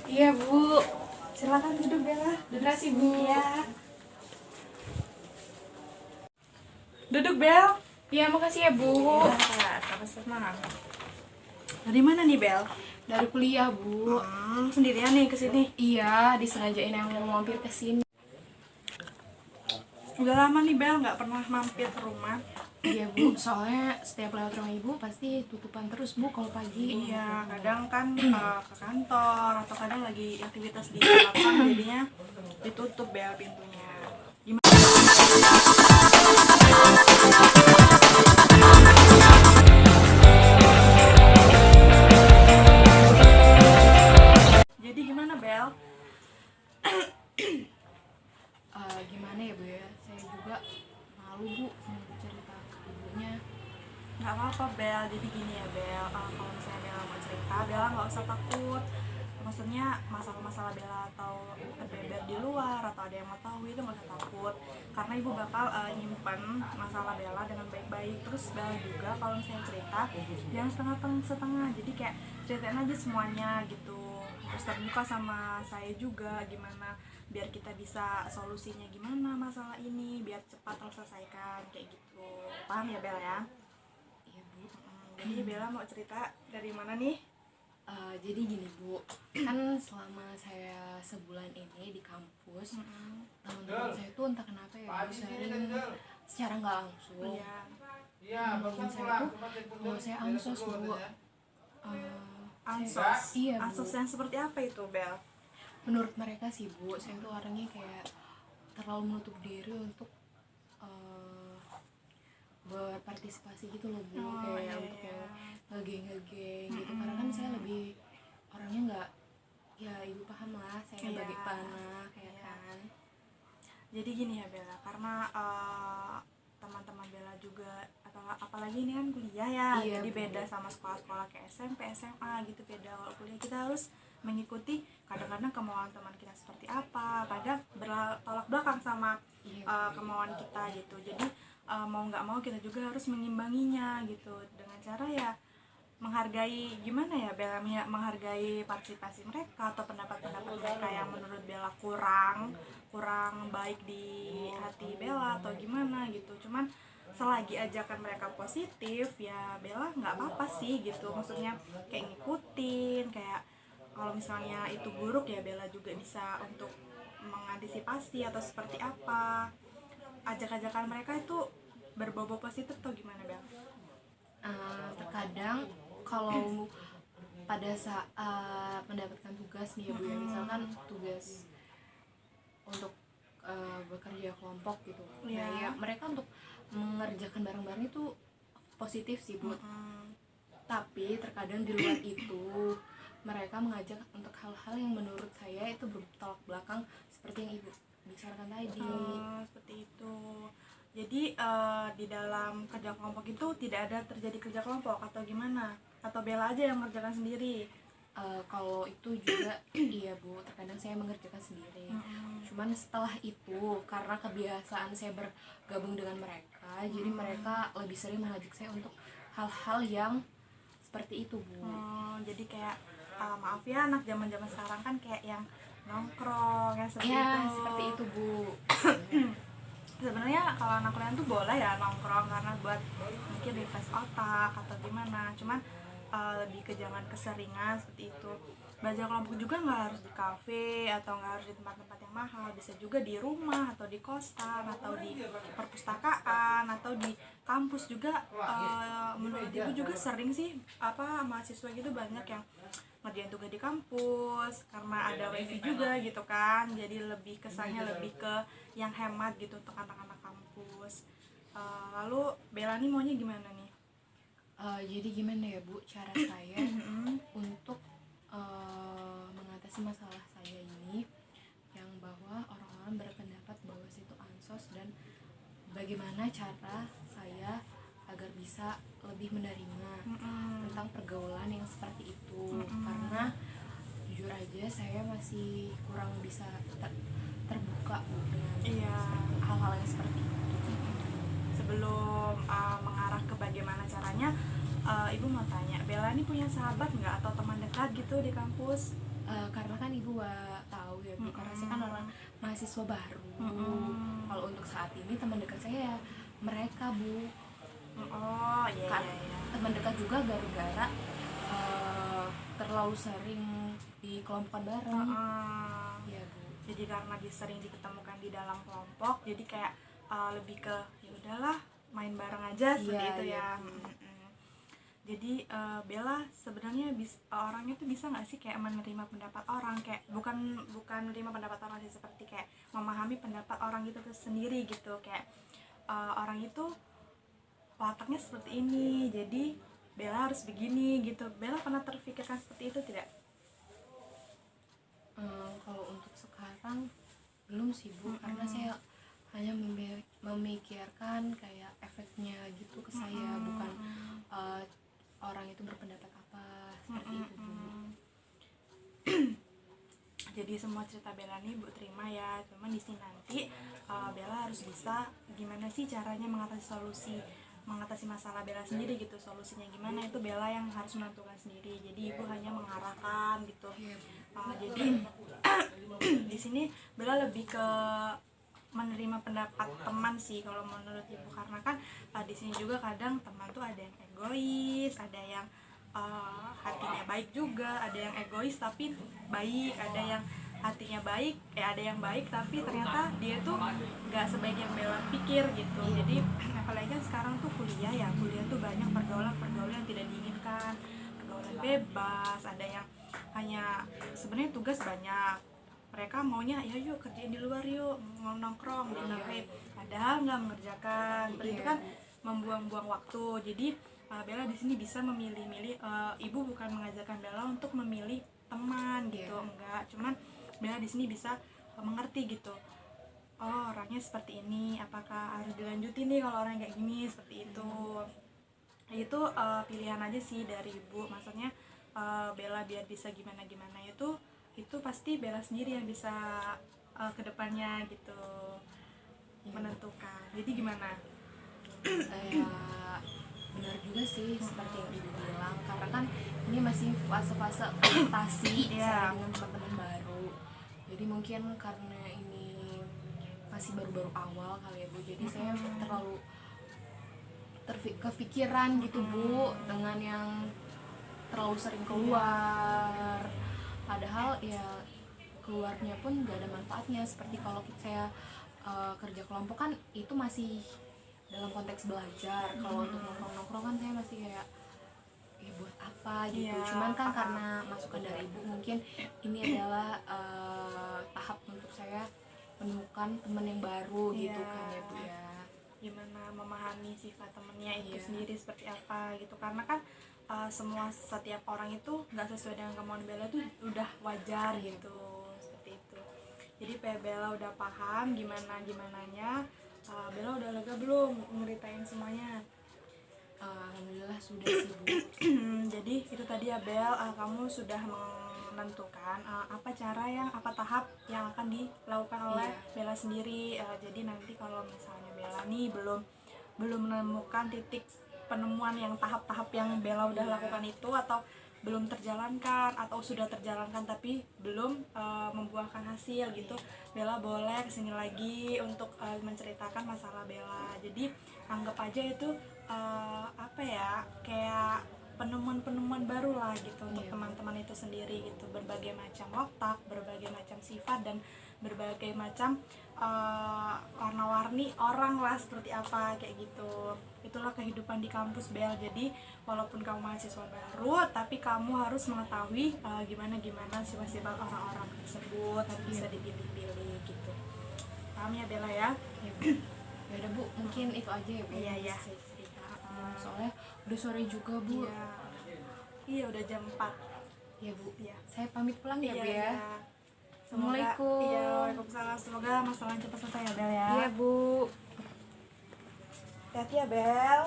Iya Bu, Silakan duduk Bella. terima kasih Bu. Iya. Duduk Bel. Iya makasih ya Bu. Sama-sama. Dari mana nih Bel? Dari kuliah Bu. Sendirian nih kesini. Iya, disengajain yang mau mampir ke sini. Udah lama nih Bel nggak pernah mampir ke rumah. Iya Bu, soalnya setiap lewat rumah Ibu pasti tutupan terus Bu kalau pagi. Iya, kadang kan ke kantor atau kadang lagi aktivitas di lapangan jadinya ditutup Bel pintunya. Jadi gimana Bel? Gimana ya Bu ya? Saya juga malu Bu mau cerita ke ibunya. Nggak apa-apa Bel, jadi gini ya Bel, kalau misalnya Bella mau cerita, Bella nggak usah takut. Maksudnya masalah-masalah Bella atau beber di luar atau ada yang mau tahu itu nggak usah takut, karena ibu bakal nyimpen masalah Bella dengan baik-baik. Terus Bella juga kalau misalnya cerita jangan setengah-setengah, jadi kayak ceritain aja semuanya gitu, terus terbuka sama saya juga gimana biar kita bisa solusinya gimana masalah ini biar cepat terselesaikan kayak gitu. Paham ya Bella ya? Iya Bu. Jadi Bella mau cerita dari mana nih? Jadi gini Bu, kan selama saya sebulan ini di kampus, teman-teman saya tuh entah kenapa ya Bu sering secara nggak langsung ngomongin saya tuh kalau saya ansos Bu. Ansos? Iya Bu. Ansos yang seperti apa itu Bel? Menurut mereka sih Bu, saya tuh orangnya kayak terlalu menutup diri untuk berpartisipasi gitu loh Bu, kayak untuk yang ngegeng gitu. Karena kan saya lebih orangnya nggak, ya Ibu paham lah, saya bagi panah kayak kan. Jadi gini ya Bella, karena teman-teman Bella juga atau apalagi ini kan kuliah ya, Iya, jadi Bu. beda sama sekolah-sekolah kayak SMP, SMA gitu, beda. Kalau kuliah kita harus mengikuti kadang-kadang kemauan teman kita seperti apa, kadang bertolak belakang sama kemauan kita gitu. Jadi mau nggak mau kita juga harus mengimbanginya gitu dengan cara ya menghargai, gimana ya Bella, menghargai partisipasi mereka atau pendapat-pendapat mereka yang menurut Bella kurang baik di hati Bella atau gimana gitu. Cuman selagi ajakan mereka positif ya Bella nggak apa-apa sih gitu, maksudnya kayak ngikutin, kayak kalau misalnya itu buruk ya Bella juga bisa untuk mengantisipasi atau seperti apa. Ajak-ajakan mereka itu berbobot positif atau gimana Bella? Terkadang kalau pada saat mendapatkan tugas nih ya Bu ya, misalkan tugas untuk bekerja kelompok gitu, nah ya mereka untuk mengerjakan bareng-bareng itu positif sih Bu. Tapi terkadang di luar itu mereka mengajak untuk hal-hal yang menurut saya itu bertolak belakang seperti yang Ibu bicarakan tadi. Seperti itu. Jadi di dalam kerja kelompok itu tidak ada terjadi kerja kelompok atau gimana? Atau Bella aja yang mengerjakan sendiri? Kalau itu juga iya Bu, terkadang saya mengerjakan sendiri. Cuman setelah itu karena kebiasaan saya bergabung dengan mereka, jadi mereka lebih sering mengajak saya untuk hal-hal yang seperti itu Bu. Jadi kayak maaf ya, anak zaman-zaman sekarang kan kayak yang nongkrong ya seperti Ya, itu. seperti itu Bu. Sebenarnya kalau anak kuliah tuh boleh ya nongkrong karena buat mungkin refresh otak atau gimana. Cuman lebih ke jangan keseringan seperti itu. Belajar kelompok juga nggak harus di kafe atau nggak harus di tempat-tempat yang mahal, bisa juga di rumah atau di kosan atau di perpustakaan atau di kampus juga. Menurut ibu juga sering sih mahasiswa gitu banyak yang ngerjain tugas di kampus karena ada wifi juga gitu kan, jadi lebih kesannya lebih ke yang hemat gitu untuk anak-anak kampus. Lalu Bella nih maunya gimana nih? Jadi gimana ya Bu cara saya untuk mengatasi masalah saya ini, yang bahwa orang-orang berpendapat bahwa saya itu ansos, dan bagaimana cara saya agar bisa lebih menerima tentang pergaulan yang seperti itu. Karena jujur aja saya masih kurang bisa terbuka dengan hal-hal yang seperti itu. Sebelum mengarah ke bagaimana caranya, ibu mau tanya, Bella ini punya sahabat nggak atau teman dekat gitu di kampus? karena kan ibu tahu ya Bu, karena saya kan orang mahasiswa baru. Kalau untuk saat ini teman dekat saya ya mereka Bu. Oh iya, Kan iya. teman dekat juga gara-gara terlalu sering dikelompokkan bareng. Iya Bu. Jadi karena sering diketemukan di dalam kelompok, jadi kayak lebih ke ya udahlah main bareng aja seperti itu ya. Jadi Bella sebenarnya orangnya tuh bisa nggak sih kayak menerima pendapat orang, kayak bukan menerima pendapat orang sih, seperti kayak memahami pendapat orang gitu tuh sendiri gitu, kayak orang itu wataknya seperti ini, jadi Bella harus begini gitu. Bella pernah terfikirkan seperti itu tidak? Kalau untuk sekarang belum sih Bu, karena saya hanya memikirkan kayak efeknya gitu ke saya, bukan orang itu berpendapat apa seperti itu Bu. Jadi semua cerita Bella nih Bu terima ya, cuman di sini nanti Bella harus bisa gimana sih caranya mengatasi masalah Bella sendiri gitu. Solusinya gimana itu Bella yang harus menentukan sendiri, jadi ibu hanya mengarahkan gitu. Jadi di sini Bella lebih ke menerima pendapat teman sih kalau menurut ibu, karena kan di sini juga kadang teman tuh ada yang egois, ada yang hatinya baik juga, ada yang egois tapi baik, ada yang hatinya baik, ada yang baik tapi ternyata dia tuh nggak sebaik yang Bella pikir gitu. Jadi apalagi kan sekarang tuh kuliah tuh banyak pergaulan yang tidak diinginkan, pergaulan bebas, ada yang hanya sebenarnya tugas banyak, mereka maunya ya yuk kerjain di luar yuk, mau nongkrong di kafe, padahal nggak mengerjakan. Seperti itu kan membuang-buang waktu. Jadi Bella di sini bisa memilih-milih. Ibu bukan mengajarkan Bella untuk memilih teman gitu, enggak. Cuman Bella di sini bisa mengerti gitu. Oh orangnya seperti ini, apakah harus dilanjutin nih kalau orang kayak gini, seperti itu. Itu pilihan aja sih dari ibu. Maksudnya Bella biar bisa gimana-gimana itu pasti Bella sendiri yang bisa kedepannya gitu menentukan. Jadi gimana? Benar juga sih seperti yang ibu bilang, karena kan ini masih fase-fase adaptasi saya dengan teman-teman baru. Jadi mungkin karena ini masih baru-baru awal kali ya Bu, jadi saya terlalu kepikiran gitu Bu dengan yang terlalu sering keluar, padahal ya keluarnya pun gak ada manfaatnya. Seperti kalau saya kerja kelompok kan itu masih dalam konteks belajar. Kalau untuk nongkrong-nongkrong kan saya masih kayak buat apa gitu. Cuman kan karena masukan dari ibu, mungkin ini adalah tahap untuk saya menemukan teman yang baru gitu kan ya Bu ya. Gimana memahami sifat temennya itu sendiri seperti apa gitu, karena kan setiap orang itu nggak sesuai dengan kemauan Bella tuh udah wajar gitu, seperti itu. Jadi Bella udah paham gimananya. Bella udah lega belum ngeritain semuanya? Alhamdulillah sudah sih Bu. Jadi itu tadi ya Bel, kamu sudah menentukan apa tahap yang akan dilakukan oleh Bella sendiri. Jadi nanti kalau misalnya Bella nih belum menemukan titik penemuan yang tahap-tahap yang Bella udah lakukan itu, atau belum terjalankan atau sudah terjalankan tapi belum membuahkan hasil gitu, Bella boleh kesini lagi untuk menceritakan masalah Bella. Jadi anggap aja itu kayak penemuan baru lah gitu untuk teman-teman itu sendiri gitu. Berbagai macam watak, berbagai macam sifat, dan berbagai macam warna-warni orang lah seperti apa kayak gitu. Itulah kehidupan di kampus Bel. Jadi walaupun kamu mahasiswa baru, tapi kamu harus mengetahui gimana sifat-sifat orang-orang tersebut, harus bisa dipilih-pilih gitu. Paham ya Bella ya? Ya udah Bu, mungkin itu aja ya Bu. Iya. Soalnya udah sore juga Bu. Iya udah jam 4. Iya Bu. Saya pamit pulang ya Bu ya. Assalamualaikum. Waalaikumsalam. Semoga masalahnya cepat selesai ya Bel ya. Iya Bu. Hati-hati ya Bel.